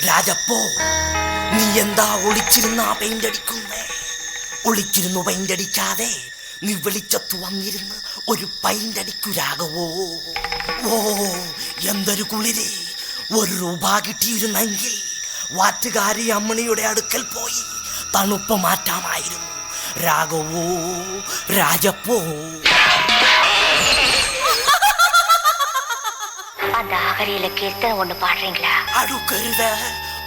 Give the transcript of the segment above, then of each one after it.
രാജപ്പോ, നീ എന്താ ഒളിച്ചിരുന്നാ paint അടിക്കുന്നേ? ഒളിച്ചിരുന്നു paint അടിക്കാതെ നീ വെളിച്ചത്തു വന്നിരുന്ന് ഒരു പെയിന്റ് അടിക്കു രാഘവോ. ഓ, എന്തൊരു കുളിര്! 1 രൂപ കിട്ടിയിരുന്നെങ്കിൽ വാറ്റുകാരി അമ്മണിയുടെ അടുക്കൽ പോയി തണുപ്പ് മാറ്റാമായിരുന്നു രാഘവോ, രാജപ്പോ. அந்த ஆகரியில கீர்த்தனை ஒண்ணு பாடுறீங்களா? അടുക്കരുത്,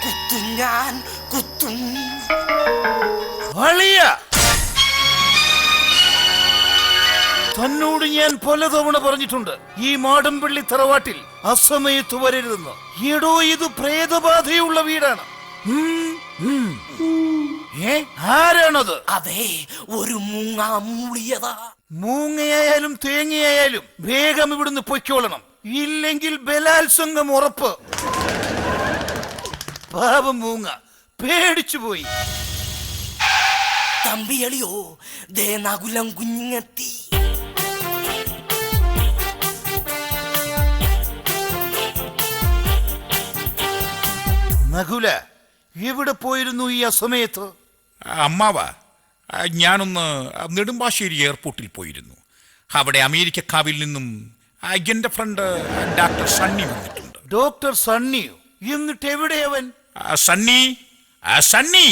കുത്തും ഞാൻ, കുത്തും. തന്നോട് ഞാൻ പലതവണ പറഞ്ഞിട്ടുണ്ട് ഈ മാടമ്പള്ളി തറവാട്ടിൽ അസമയത്ത് വരരുതെന്ന്. എടോ, ഇത് പ്രേതബാധയുള്ള വീടാണ്. ആരാണത്? അതെ, ഒരു മൂങ്ങ മൂളിയതാ. മൂങ്ങയായാലും തേങ്ങയായാലും വേഗം ഇവിടുന്ന് പൊയ്ക്കോളണം, ഇല്ലെങ്കിൽ ബലാത്സംഗം ഉറപ്പ്. പാപം മൂങ്ങ പേടിച്ചു പോയി. തമ്പിയളിയോ, ദേ നകുലം കുഞ്ഞെത്തി. നകുല, എവിടെ പോയിരുന്നു ഈ അസമയത്ത്? അമ്മാവ, ഞാനൊന്ന് നെടുമ്പാശ്ശേരി എയർപോർട്ടിൽ പോയിരുന്നു. അവിടെ അമേരിക്കക്കാവിൽ നിന്നും എൻ്റെ ഫ്രണ്ട് ഡോക്ടർ സണ്ണി വന്നിട്ടുണ്ട്. ഡോക്ടർ സണ്ണിയോ? എന്നിട്ട് എവിടെയവൻ? സണ്ണി, സണ്ണി!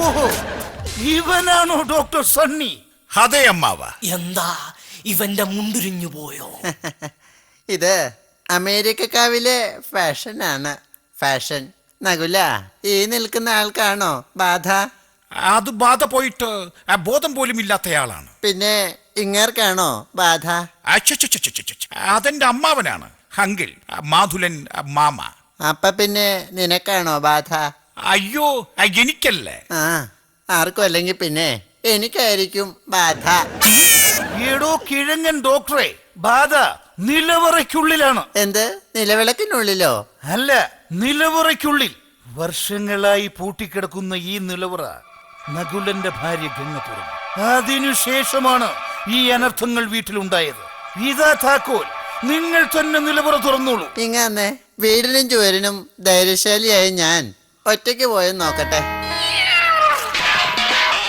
ഓഹോ, ഇവനാണോ ഡോക്ടർ സണ്ണി? അതെ അമ്മാവ. എന്താ ഇവന്റെ മുണ്ടുരിഞ്ഞു പോയോ? ഇത് അമേരിക്കക്കാവിലെ ഫാഷനാണ്, ഫാഷൻ. നകുല, ഈ നിൽക്കുന്ന ആൾക്കാണോ ബാധ? അത് ബാധ പോയിട്ട് ബോധം പോലും ഇല്ലാത്തയാളാണ്. പിന്നെ ഇങ്ങേർക്കാണോ ബാധ? അതെന്റെ അമ്മാവനാണ്, അങ്കിൾ മാധുലൻ മാമ. അപ്പൊ പിന്നെ നിനക്കാണോ ബാധ? അയ്യോ, എനിക്കല്ലേ. ആർക്കും അല്ലെങ്കിൽ പിന്നെ എനിക്കായിരിക്കും ബാധ. ഏടോ കിഴങ്ങൻ ഡോക്ടറെ, ബാധ നിലവറയ്ക്കുള്ളിലാണ്. എന്ത്, നിലവിളക്കിനുള്ളിലോ? അല്ല, നിലവറയ്ക്കുള്ളിൽ. വർഷങ്ങളായി പൂട്ടിക്കിടക്കുന്ന ഈ നിലവറ നകുലന്റെ ഭാര്യ ഗംഗ തുറന്നു. അതിനുശേഷമാണ് ഈ അനർത്ഥങ്ങൾ വീട്ടിലുണ്ടായത്. ഇതാ താക്കോൽ, നിങ്ങൾ തന്നെ നിലവറ തുറന്നോളൂ. ഇങ്ങനെ വീടിനും ചുവരിനും ധൈര്യശാലിയായി ഞാൻ ഒറ്റയ്ക്ക് പോയെന്ന് നോക്കട്ടെ.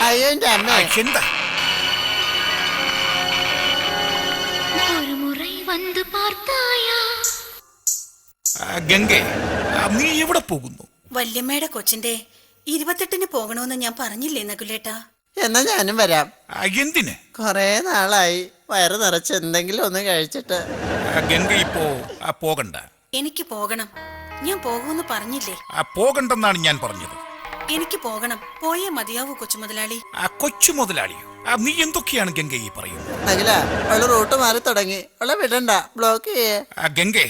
അയ്യോ, എന്റെ അമ്മ! എന്താ? ഗംഗേ, നീ എവിടെ പോകുന്നു? വല്യമ്മയുടെ കൊച്ചിന്റെ 28-ന് പോകണമെന്ന് ഞാൻ പറഞ്ഞില്ലേ നകുലേട്ടാ? എന്നാ ഞാനും വരാം. എന്തിന്? കൊറേ നാളായി വയറ് നിറച്ച് എന്തെങ്കിലും ഒന്ന് കഴിച്ചിട്ട്. ഗംഗ ഇപ്പോ പോകണ്ട. എനിക്ക് പോകണം. ഞാൻ പോകുമെന്ന് പറഞ്ഞില്ലേ? പോകണ്ടെന്നാണ് ഞാൻ പറഞ്ഞത്. എനിക്ക് പോകണം. പോയേ മതിയാവൂ കൊച്ചു മുതലാളി. കൊച്ചു മുതലാളിയോ? നീ എന്തൊക്കെയാണ് ഗംഗ ഈ പറയുന്നത്? നകുല, അവള് റൂട്ട് മാറി തുടങ്ങി. അവളെ വിടണ്ട, ബ്ലോക്ക് ചെയ്യേ. ഗംഗേ,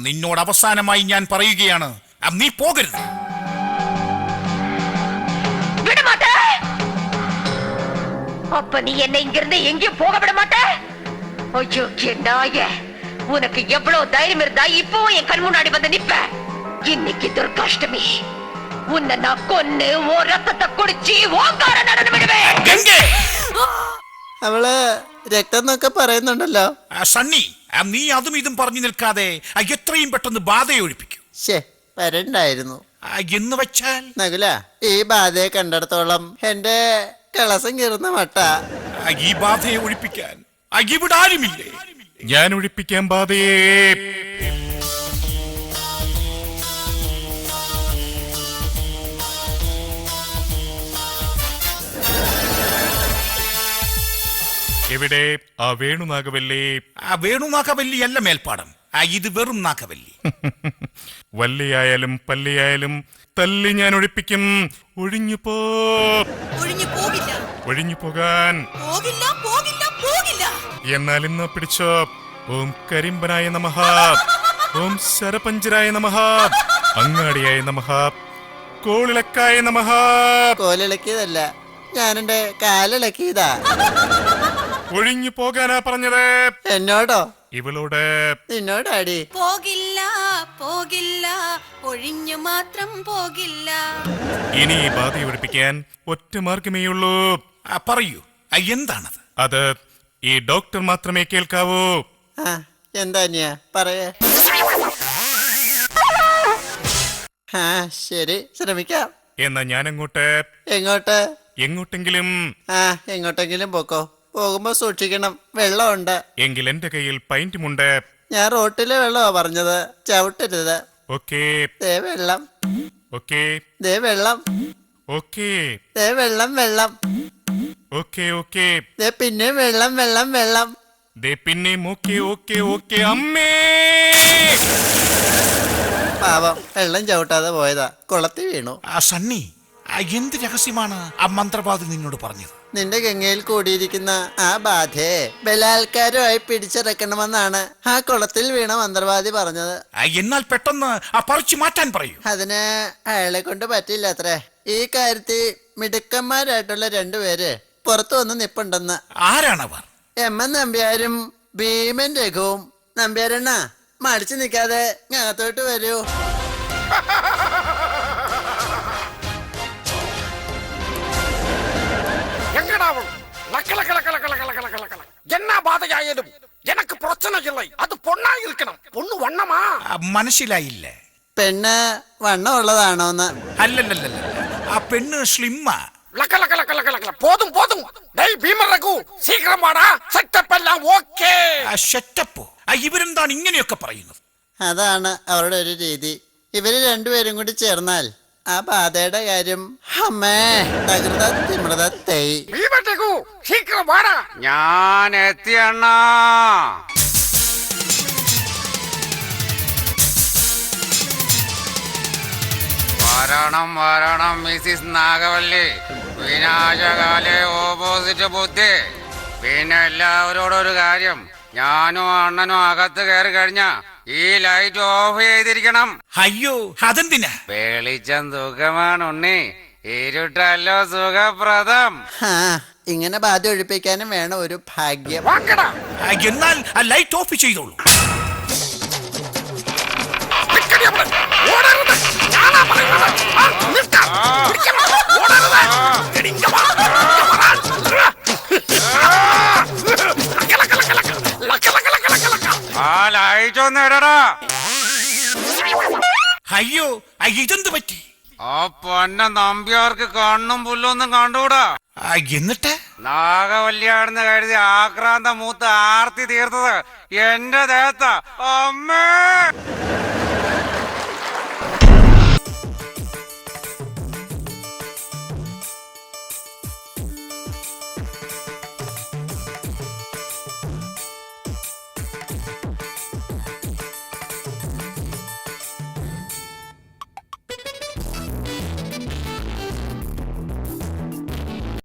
നിന്നോട് അവസാനമായി ഞാൻ പറയുകയാണ്, നീ പോകരുത്. அப்ப நீ என்ன இங்கிருந்து எங்கேயும் போக விட மாட்ட? அயோக்கிய நாயே, உனக்கு எவ்வளவு தைரியம் இருந்தா இப்பவும் என் கண் முன்னாடி வந்து நிப்ப? இன்னைக்கு துர்காஷ்டமி, உன்னை நான் கொன்னு ஓ ரத்தத்தை குடிச்சு ஓங்கார நடந்து விடுவேன். അവള് രക്തം എന്നൊക്കെ പറയുന്നുണ്ടല്ലോ. സണ്ണി, നീ അതും ഇതും പറഞ്ഞു നിൽക്കാതെ എത്രയും പെട്ടെന്ന് ബാധയെ ഒഴിപ്പിക്കൂ. വരണ്ടായിരുന്നു എന്ന് വെച്ചാൽ? നകുല, ഈ ബാധയെ കണ്ടിടത്തോളം എന്റെ കളസം കീറുന്ന മട്ട. ഈ ബാധയെ ഒഴിപ്പിക്കാൻ ഇവിടെ ആരുമില്ലേ? ഞാൻ ഒഴിപ്പിക്കാൻ ബാധയെ. എവിടെ ആ വേണുനാഗവല്ലി? വേണുനാഗവല്ലി അല്ല മേൽപ്പാടം, ഇത് വെറും നാഗവല്ലി. വല്ലിയായാലും പല്ലിയായാലും തല്ലി ഞാൻ ഒഴിപ്പിക്കും. ഒഴിഞ്ഞു പോകാൻ. എന്നാൽ ഇന്ന് പിടിച്ചോ. ഓം കരിമ്പനായ നമഃ, ഓം ശരപഞ്ചരായ നമഃ, അങ്ങാടിയായ നമഃ, കോളിളക്കായ നമഃ. കോലിളക്കിയതല്ല, ഞാൻ എന്റെ കാലിളക്കിയതാ. ഒഴിഞ്ഞു പോകാനാ പറഞ്ഞത്. എന്നോടോ? ഇവളോട്. നിന്നോടാടി. പോകില്ല, പോകില്ല, ഒഴിഞ്ഞു മാത്രം പോകില്ല. ഇനി ഈ ബാധ ഒഴിപ്പിക്കാൻ ഒറ്റ മാർഗമേയുള്ളൂ. പറയൂ, എന്താണത്? അത് ഈ ഡോക്ടർ മാത്രമേ കേൾക്കാവൂ. ആ എന്താ അനിയ പറയേ. ആ ശരി, ശ്രമിക്കാം. എന്നാ ഞാൻ അങ്ങോട്ട് എങ്ങോട്ട്? എങ്ങോട്ടെങ്കിലും. ആ എങ്ങോട്ടെങ്കിലും പോക്കോ. പോകുമ്പോ സൂക്ഷിക്കണം, വെള്ളമുണ്ട്. എങ്കിൽ എന്റെ കയ്യിൽ പൈന്റുമുണ്ട്. ഞാൻ റോട്ടിലെ വെള്ളമാ പറഞ്ഞത്, ചവിട്ടരുത്. ഓക്കേ ദേ വെള്ളം, ഓക്കേ ദേ വെള്ളം, ഓക്കേ ദേ വെള്ളം വെള്ളം, ഓക്കേ ഓക്കേ. ദേ പിന്നെ വെള്ളം വെള്ളം വെള്ളം. ദേ പിന്നെയും ഓക്കേ ഓക്കേ ഓക്കേ. അമ്മേ, പാവം വെള്ളം ചവിട്ടാതെ പോയതാ, കുളത്തിൽ വീണു. സണ്ണി, എന്ത് രഹസ്യമാണ് ആ മന്ത്രവാദി നിന്നോട് പറഞ്ഞത്? നിന്റെ ഗംഗയിൽ കൂടിയിരിക്കുന്ന ആ ബാധയെ ബലാത്കാരമായി പിടിച്ചിറക്കണമെന്നാണ് ആ കുളത്തിൽ വീണ മന്ത്രവാദി പറഞ്ഞത്. എന്നാൽ പെട്ടെന്ന് ആ പറിച്ചു മാറ്റാൻ പറയൂ. അതിന് അയാളെ കൊണ്ട് പറ്റില്ല അത്രേ. ഈ കാര്യത്തിൽ മിടുക്കന്മാരായിട്ടുള്ള രണ്ടുപേര് പുറത്തു വന്ന് നിപ്പുണ്ടെന്ന്. ആരാണവർ? എം എൻ നമ്പ്യാരും ഭീമൻ രഘുവും. നമ്പ്യാരെണ്ണ മടിച്ചു നിൽക്കാതെ ഞാത്തോട്ട് വരൂ. என்ன பாதையாயிடும் எனக்கு பிரச்சனை இல்லை. அது பொண்ணா இருக்கணும். பொண்ணு வண்ணமா? മനസ്സിലായില്ല. പെണ്ണ് വണ്ണമുള്ളതാണോന്ന്? അല്ലല്ലല്ല, ആ പെണ്ണ് സ്ലിമ്മാ. போதும் போதும். டேய் பீமன் ரகு, சீக்கிரம் வாடா. செட்டப் எல்லாம் ഓക്കേ. ഷെറ്റപ്പോ? ഇവരെന്താണ് ഇങ്ങനെയൊക്കെ പറയുന്നത്? അതാണ് അവരുടെ ഒരു രീതി. ഇവര് രണ്ടുപേരും കൂടി ചേർന്നാൽ ആ ബാധയുടെ കാര്യം അമ്മേ തകൃത തിമൃത തൈ. பீமன் ரகு, சீக்கிரம் வாடா. ഞാൻ എത്തിയണ്ണാ. വരണം വരണം മിസ്സിസ് നാഗവല്ലി. വിനാശകാലെ ഓപ്പോസിറ്റ് ബുദ്ധി. പിന്നെ എല്ലാവരോടൊരു കാര്യം, ഞാനും അണ്ണനും അകത്ത് കയറി കഴിഞ്ഞ ഈ ലൈറ്റ് ഓഫ് ചെയ്തിരിക്കണം. അയ്യോ, അതെന്തിനാ? വെളിച്ചം സുഖമാണ് ഉണ്ണി, ഇരുട്ടല്ലോ സുഖപ്രദം. ആ ഇങ്ങനെ ബാധ ഒഴിപ്പിക്കാനും വേണം ഒരു ഭാഗ്യം. வாங்கடா. എന്നാൽ ആ ലൈറ്റ് ഓഫ് ചെയ്തോളൂ. நிக்கடி அவளே. ஓடരുത്. ഞാനാ പറയുന്നത്. നിൽക്ക. പിടിക്കണം. ഓടരുത്. എടിക്ക വാ. ആ ലൈറ്റ് ഒന്ന് ഇടടാ. അയ്യോ, ഇതെന്ത് പറ്റി? ആ പൊന്ന നമ്പ്യാർക്ക് കണ്ണും പുല്ലൊന്നും കണ്ടുകൂടാ. എന്നിട്ട് നാഗവല്യാണെന്ന് കരുതി ആക്രാന്ത മൂത്ത് ആർത്തി തീർത്തത് എന്റെ ദേഹത്ത. അമ്മേ,